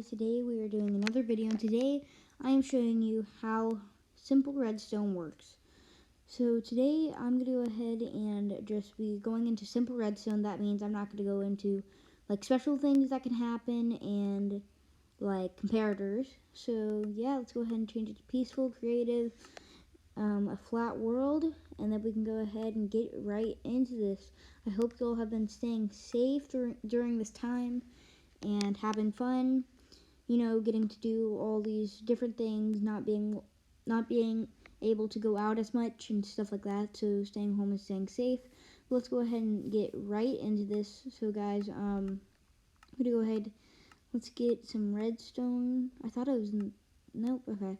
today we are doing another video, and today I am showing you how simple redstone works. So today I'm going to go ahead and just be going into simple redstone. That means I'm not going to go into like special things that can happen and like comparators. So yeah, let's go ahead and change it to peaceful, creative, a flat world, and then we can go ahead and get right into this. I hope you all have been staying safe during this time and having fun, getting to do all these different things, not being able to go out as much and stuff like that, so staying home and staying safe. But let's go ahead and get right into this. So guys, I'm gonna go ahead, let's get some redstone. I thought it was, nope, okay.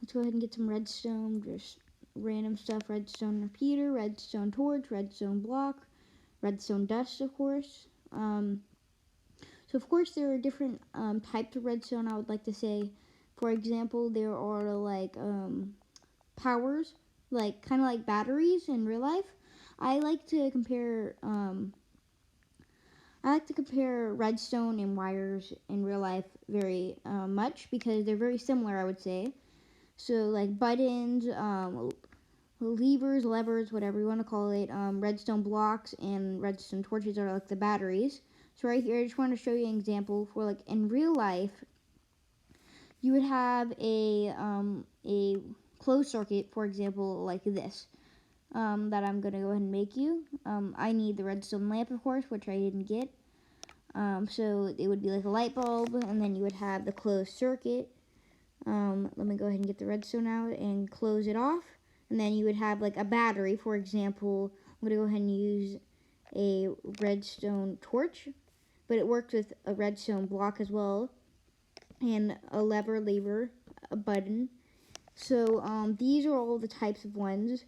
Let's go ahead and get some redstone, just random stuff: redstone repeater, redstone torch, redstone block, redstone dust, of course. So of course there are different types of redstone. I would like to say, for example, there are like powers, like kind of like batteries in real life. I like to compare redstone and wires in real life very much because they're very similar, I would say. So like buttons, levers, whatever you want to call it, redstone blocks and redstone torches are like the batteries. So right here, I just want to show you an example for like in real life, you would have a closed circuit, for example, like this, that I'm going to go ahead and make you. I need the redstone lamp, of course, which I didn't get. So it would be like a light bulb, and then you would have the closed circuit. Let me go ahead and get the redstone out and close it off. And then you would have like a battery, for example. I'm going to go ahead and use a redstone torch, but it works with a redstone block as well, and a lever, a button. So these are all the types of ones.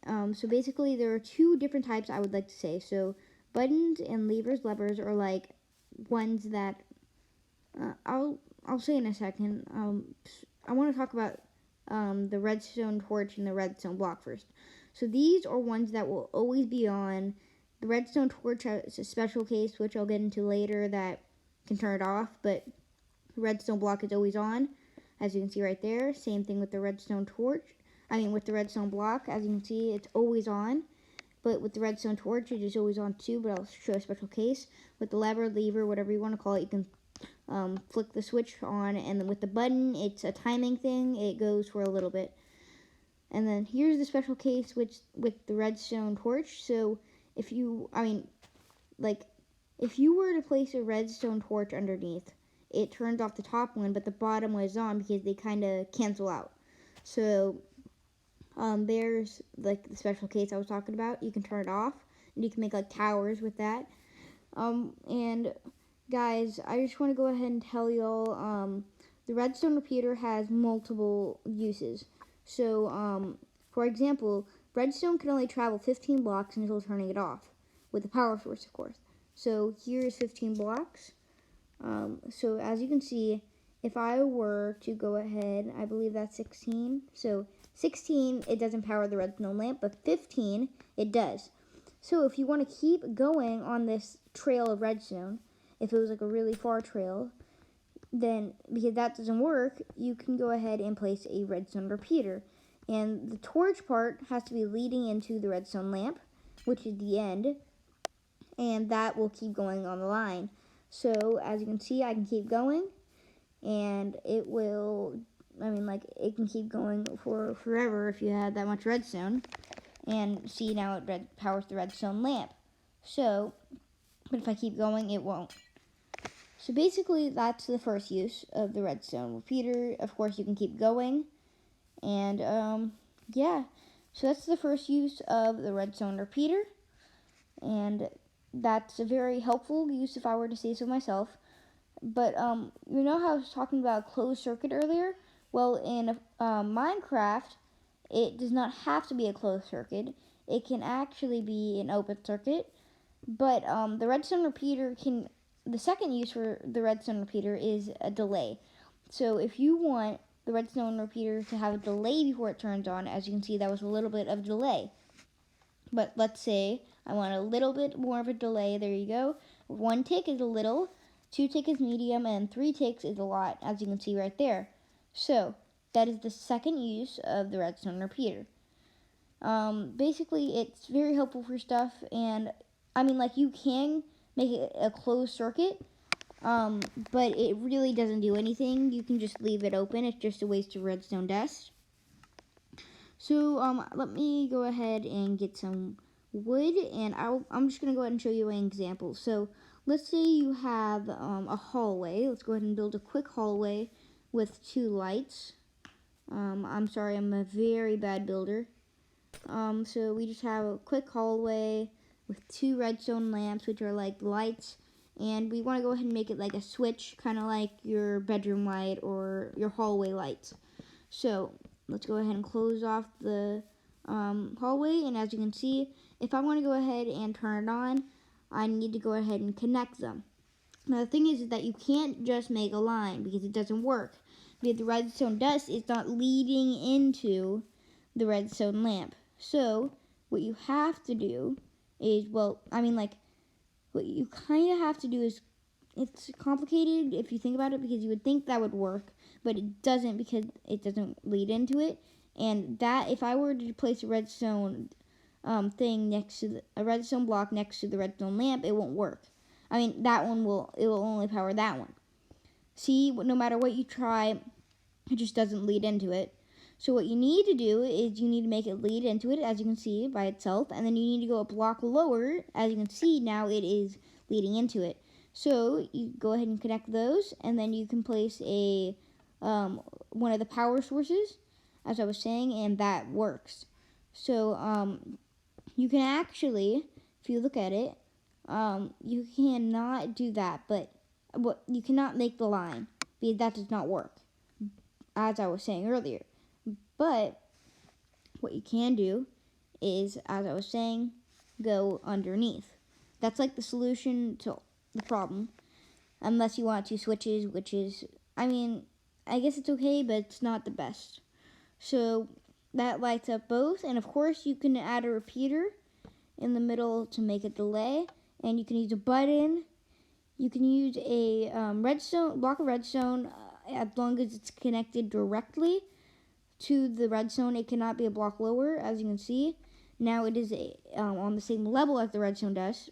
So basically there are two different types, I would like to say. So buttons and levers are like ones that I'll say in a second. I want to talk about the redstone torch and the redstone block first. So these are ones that will always be on. The redstone torch has a special case, which I'll get into later, that can turn it off, but the redstone block is always on, as you can see right there. Same thing with the redstone torch. With the redstone block, as you can see, it's always on. But with the redstone torch, it is always on too, but I'll show a special case. With the lever, whatever you want to call it, you can flick the switch on, and then with the button, it's a timing thing. It goes for a little bit. And then here's the special case with the redstone torch. So if you were to place a redstone torch underneath, it turns off the top one, but the bottom one is on because they kind of cancel out. So there's like the special case I was talking about. You can turn it off, and you can make like towers with that. And guys, I just want to go ahead and tell y'all, the redstone repeater has multiple uses. So for example, redstone can only travel 15 blocks until turning it off, with a power source, of course. So here's 15 blocks. So as you can see, if I were to go ahead, I believe that's 16. So 16, it doesn't power the redstone lamp, but 15, it does. So if you want to keep going on this trail of redstone, if it was like a really far trail, then because that doesn't work, you can go ahead and place a redstone repeater. And the torch part has to be leading into the redstone lamp, which is the end, and that will keep going on the line. So as you can see, I can keep going, and it will, it can keep going for forever if you had that much redstone. And see, now it powers the redstone lamp. So, but if I keep going, it won't. So basically, that's the first use of the redstone repeater. Of course, you can keep going. And, yeah. So that's the first use of the redstone repeater. And that's a very helpful use if I were to say so myself. But, you know how I was talking about closed circuit earlier? Well, in Minecraft, it does not have to be a closed circuit. It can actually be an open circuit. But the redstone repeater the second use for the redstone repeater is a delay. So if you want the redstone repeater to have a delay before it turns on, as you can see, that was a little bit of delay. But let's say I want a little bit more of a delay. There you go. 1 tick is a little. 2 tick is medium, and 3 ticks is a lot, as you can see right there. So that is the second use of the redstone repeater. Basically, it's very helpful for stuff, and I mean, like, you can make it a closed circuit, but it really doesn't do anything. You can just leave it open. It's just a waste of redstone dust. So let me go ahead and get some wood, and I'm just going to go ahead and show you an example. So let's say you have a hallway. Let's go ahead and build a quick hallway with 2 lights. I'm sorry, I'm a very bad builder. So we just have a quick hallway with 2 redstone lamps, which are like lights, and we want to go ahead and make it like a switch, kind of like your bedroom light or your hallway lights. So let's go ahead and close off the hallway, and as you can see, if I want to go ahead and turn it on, I need to go ahead and connect them. Now the thing is that you can't just make a line because it doesn't work, because the redstone dust is not leading into the redstone lamp. So what you have to do is, well, I mean, like, what you kind of have to do is, it's complicated if you think about it, because you would think that would work, but it doesn't, because it doesn't lead into it. And that, if I were to place a redstone thing next to a redstone block next to the redstone lamp, it won't work. I mean, it will only power that one. See, no matter what you try, it just doesn't lead into it. So what you need to do is you need to make it lead into it, as you can see, by itself, and then you need to go a block lower. As you can see, now it is leading into it. So you go ahead and connect those, and then you can place a one of the power sources, as I was saying, and that works. So you can actually, if you look at it, you cannot do that, but you cannot make the line, because that does not work, as I was saying earlier. But what you can do is, as I was saying, go underneath. That's like the solution to the problem, unless you want 2 switches, which is, I mean, I guess it's okay, but it's not the best. So that lights up both, and of course you can add a repeater in the middle to make a delay, and you can use a button. You can use a block of redstone, as long as it's connected directly to the redstone. It cannot be a block lower, as you can see. Now it is on the same level as the redstone dust.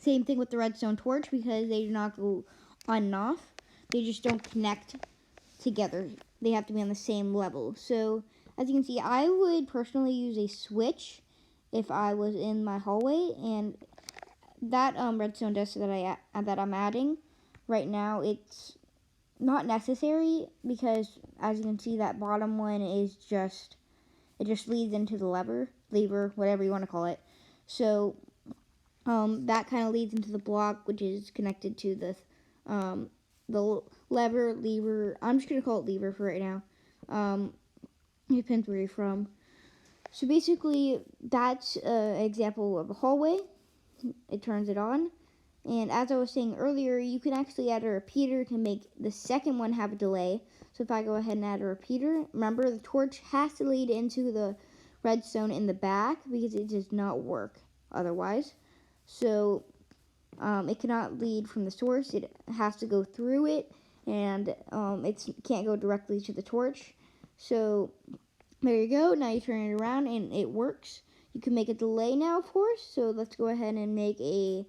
Same thing with the redstone torch, because they do not go on and off. They just don't connect together. They have to be on the same level. So as you can see, I would personally use a switch if I was in my hallway, and that redstone dust that I'm adding right now, it's not necessary, because as you can see, that bottom one is just, it just leads into the lever, whatever you want to call it. So that kind of leads into the block, which is connected to the lever. I'm just gonna call it lever for right now. It depends where you're from. So basically, that's an example of a hallway. It turns it on. And as I was saying earlier, you can actually add a repeater to make the second one have a delay. So if I go ahead and add a repeater, remember the torch has to lead into the redstone in the back, because it does not work otherwise. So it cannot lead from the source. It has to go through it, and it can't go directly to the torch. So there you go. Now you turn it around and it works. You can make a delay now, of course. So let's go ahead and make a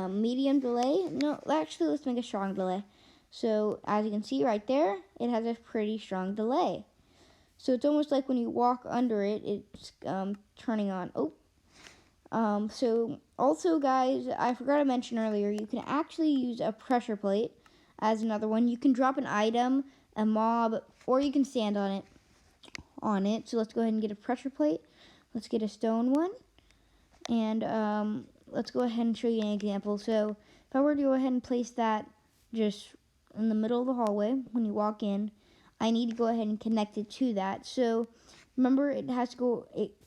medium delay. No, actually, let's make a strong delay. So as you can see right there, it has a pretty strong delay. So it's almost like when you walk under it, it's turning on. So also, guys, I forgot to mention earlier, you can actually use a pressure plate as another one. You can drop an item, a mob, or you can stand on it. So let's go ahead and get a pressure plate. Let's get a stone one, and let's go ahead and show you an example. So if I were to go ahead and place that just in the middle of the hallway when you walk in, I need to go ahead and connect it to that. So remember, it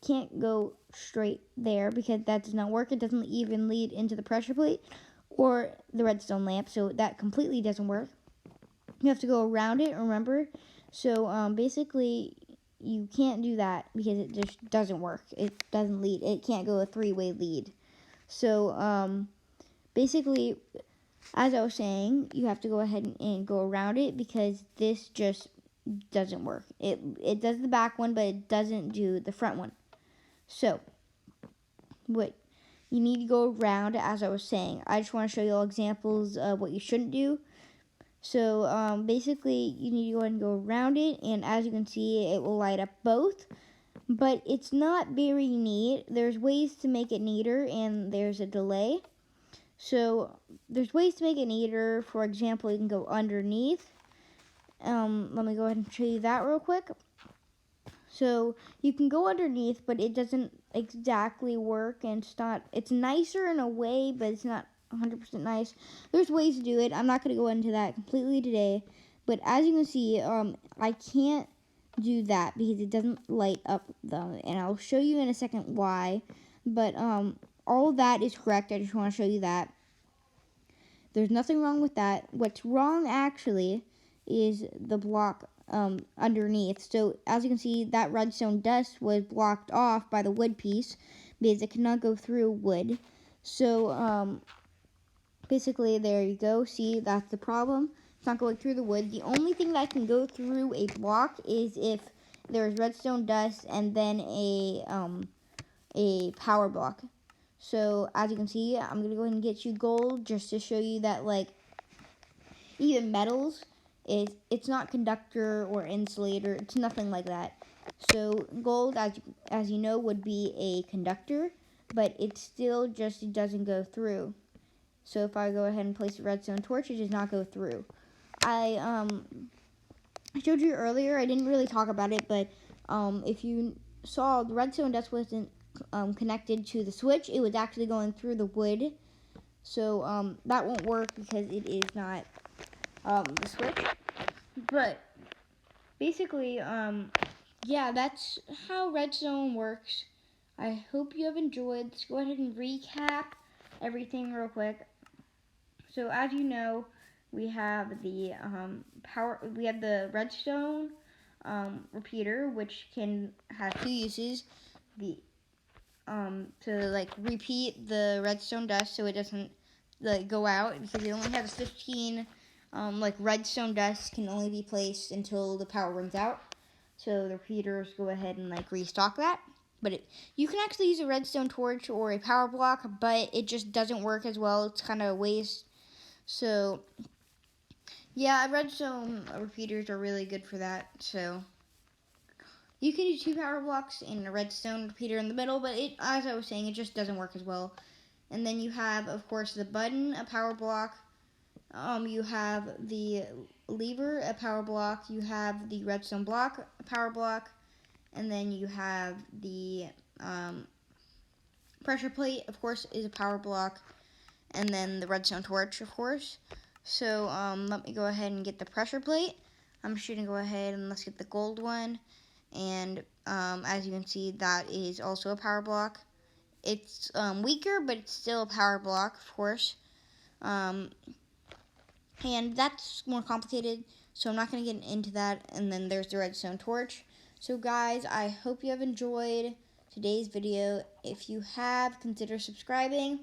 can't go straight there, because that does not work. It doesn't even lead into the pressure plate or the redstone lamp, so that completely doesn't work. You have to go around it, remember. So basically, you can't do that, because it just doesn't work. It doesn't lead. It can't go a 3-way lead. So basically, as I was saying, you have to go ahead and go around it because this just doesn't work. It does the back one, but it doesn't do the front one. So what you need to go around, as I was saying. I just want to show you all examples of what you shouldn't do. So basically, you need to go ahead and go around it, and as you can see, it will light up both. But it's not very neat. There's ways to make it neater, and there's a delay. So there's ways to make it neater. For example, you can go underneath. Let me go ahead and show you that real quick. So you can go underneath, but it doesn't exactly work, and it's nicer in a way, but it's not 100% nice. There's ways to do it. I'm not going to go into that completely today, but as you can see, I can't do that because it doesn't light up them, and I'll show you in a second why. But all that is correct. I just want to show you that. There's nothing wrong with that. What's wrong actually is the block underneath. So as you can see, that redstone dust was blocked off by the wood piece because it cannot go through wood. So basically, there you go. See, that's the problem. It's not going through the wood. The only thing that can go through a block is if there's redstone dust and then a power block. So as you can see, I'm gonna go ahead and get you gold just to show you that, like, even metals, it's not conductor or insulator. It's nothing like that. So gold, as you know, would be a conductor, but it still just doesn't go through. So if I go ahead and place a redstone torch, it does not go through. I showed you earlier. I didn't really talk about it, but if you saw, the redstone dust wasn't connected to the switch. It was actually going through the wood. So that won't work because it is not the switch. But basically, yeah, that's how redstone works. I hope you have enjoyed. Let's go ahead and recap everything real quick. So as you know, we have the we have the redstone repeater, which can have two uses. The to like repeat the redstone dust so it doesn't like go out, because it only has 15 like redstone dust can only be placed until the power runs out. So the repeaters go ahead and like restock that. But you can actually use a redstone torch or a power block, but it just doesn't work as well. It's kind of a waste. So yeah, redstone repeaters are really good for that. So you can do two power blocks and a redstone repeater in the middle, but as I was saying, it just doesn't work as well. And then you have, of course, the button, a power block. You have the lever, a power block. You have the redstone block, a power block. And then you have the pressure plate, of course, is a power block. And then the redstone torch, of course. So let me go ahead and get the pressure plate. I'm just going to go ahead and let's get the gold one. And as you can see, that is also a power block. It's weaker, but it's still a power block, of course. And that's more complicated, so I'm not going to get into that. And then there's the redstone torch. So guys, I hope you have enjoyed today's video. If you have, consider subscribing,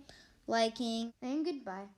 liking, and goodbye.